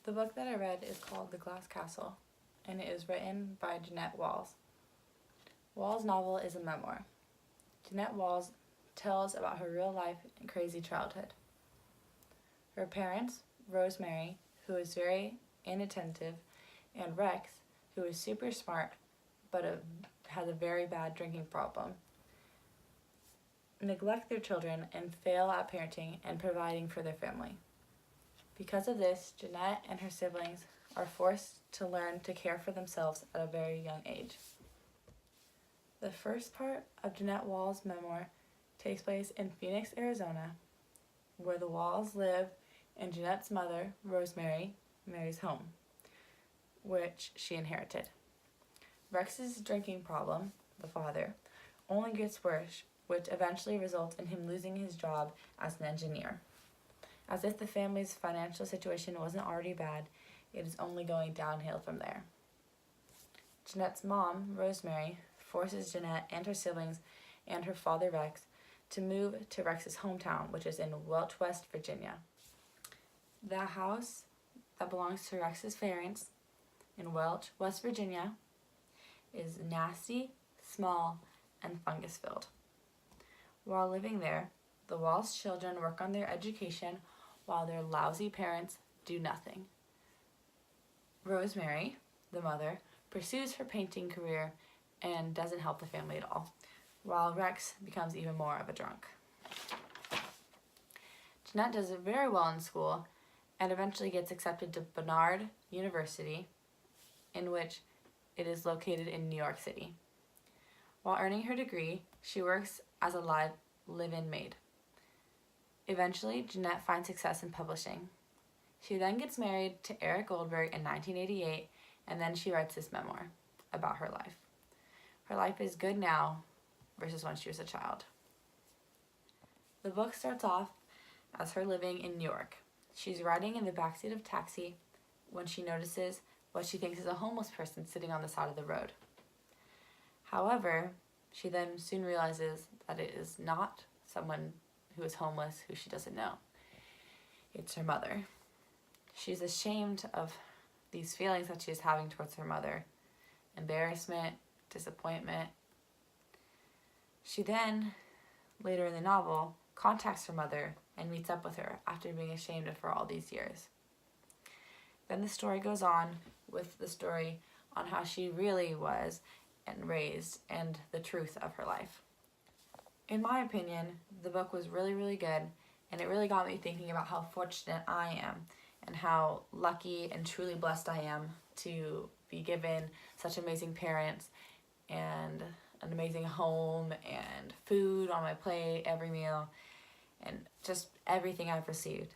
The book that I read is called The Glass Castle, and it is written by Jeanette Walls. Walls' novel is a memoir. Jeanette Walls tells about her real life and crazy childhood. Her parents, Rosemary, who is very inattentive, and Rex, who is super smart but has a very bad drinking problem, neglect their children and fail at parenting and providing for their family. Because of this, Jeanette and her siblings are forced to learn to care for themselves at a very young age. The first part of Jeanette Walls' memoir takes place in Phoenix, Arizona, where the Walls live and Jeanette's mother, Rosemary, marries home, which she inherited. Rex's drinking problem, the father, only gets worse, which eventually results in him losing his job as an engineer. As if the family's financial situation wasn't already bad, it is only going downhill from there. Jeanette's mom, Rosemary, forces Jeanette and her siblings and her father, Rex, to move to Rex's hometown, which is in Welch, West Virginia. The house that belongs to Rex's parents in Welch, West Virginia, is nasty, small, and fungus-filled. While living there, the Walls children work on their education while their lousy parents do nothing. Rosemary, the mother, pursues her painting career and doesn't help the family at all, while Rex becomes even more of a drunk. Jeanette does very well in school and eventually gets accepted to Barnard University, in which it is located in New York City. While earning her degree, she works as a live-in maid. Eventually, Jeanette finds success in publishing. She then gets married to Eric Goldberg in 1988, and then she writes this memoir about her life. Her life is good now versus when she was a child. The book starts off as her living in New York. She's riding in the backseat of a taxi when she notices what she thinks is a homeless person sitting on the side of the road. However, she then soon realizes that it is not someone who is homeless who she doesn't know. It's her mother. She's ashamed of these feelings that she's having towards her mother. Embarrassment, disappointment. She then, later in the novel, contacts her mother and meets up with her after being ashamed of her all these years. Then the story goes on with the story on how she really was and raised and the truth of her life. In my opinion, the book was really, really good, and it really got me thinking about how fortunate I am and how lucky and truly blessed I am to be given such amazing parents and an amazing home and food on my plate every meal and just everything I've received.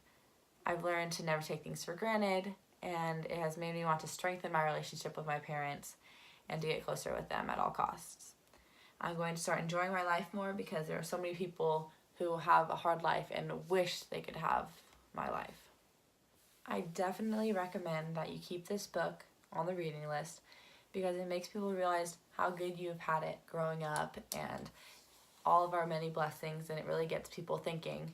I've learned to never take things for granted, and it has made me want to strengthen my relationship with my parents and to get closer with them at all costs. I'm going to start enjoying my life more because there are so many people who have a hard life and wish they could have my life. I definitely recommend that you keep this book on the reading list because it makes people realize how good you've had it growing up and all of our many blessings, and it really gets people thinking.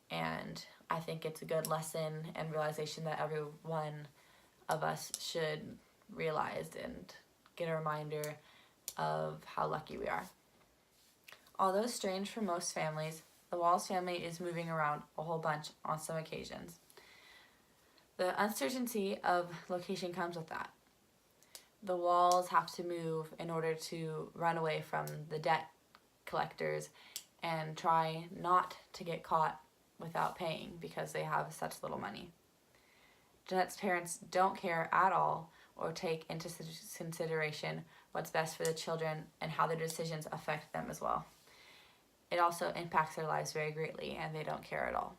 And I think it's a good lesson and realization that every one of us should realize and get a reminder of how lucky we are. Although strange for most families, the Walls family is moving around a whole bunch on some occasions. The uncertainty of location comes with that. The Walls have to move in order to run away from the debt collectors and try not to get caught without paying because they have such little money. Jeanette's parents don't care at all or take into consideration what's best for the children and how their decisions affect them as well. It also impacts their lives very greatly, and they don't care at all.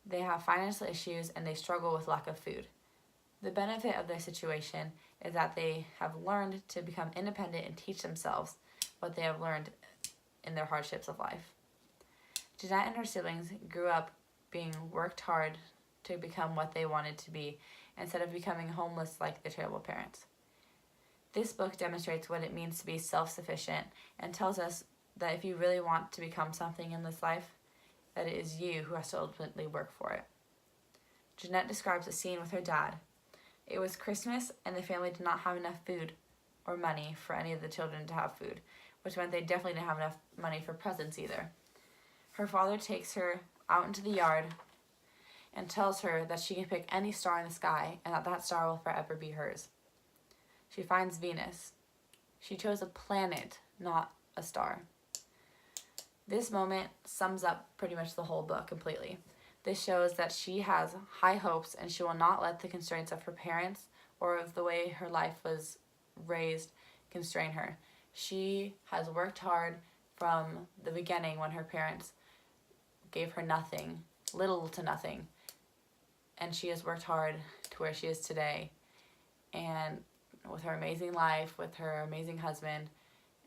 They have financial issues and they struggle with lack of food. The benefit of their situation is that they have learned to become independent and teach themselves what they have learned in their hardships of life. Jeanette and her siblings grew up being worked hard to become what they wanted to be instead of becoming homeless like their terrible parents. This book demonstrates what it means to be self-sufficient and tells us that if you really want to become something in this life, that it is you who has to ultimately work for it. Jeanette describes a scene with her dad It was Christmas, and the family did not have enough food or money for any of the children to have food, which meant they definitely didn't have enough money for presents either. Her father takes her out into the yard and tells her that she can pick any star in the sky and that that star will forever be hers. She finds Venus. She chose a planet, not a star. This moment sums up pretty much the whole book completely. This shows that she has high hopes and she will not let the constraints of her parents or of the way her life was raised constrain her. She has worked hard from the beginning when her parents gave her nothing, little to nothing, and she has worked hard to where she is today, and with her amazing life, with her amazing husband,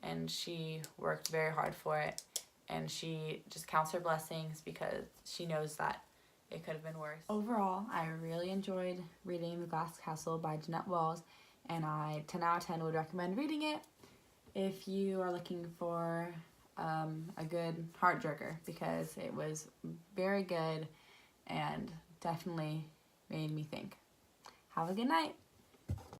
and she worked very hard for it, and she just counts her blessings because she knows that it could have been worse. Overall, I really enjoyed reading The Glass Castle by Jeanette Walls, and I 10 out of 10 would recommend reading it if you are looking for a good heartjerker, because it was very good and definitely made me think. Have a good night.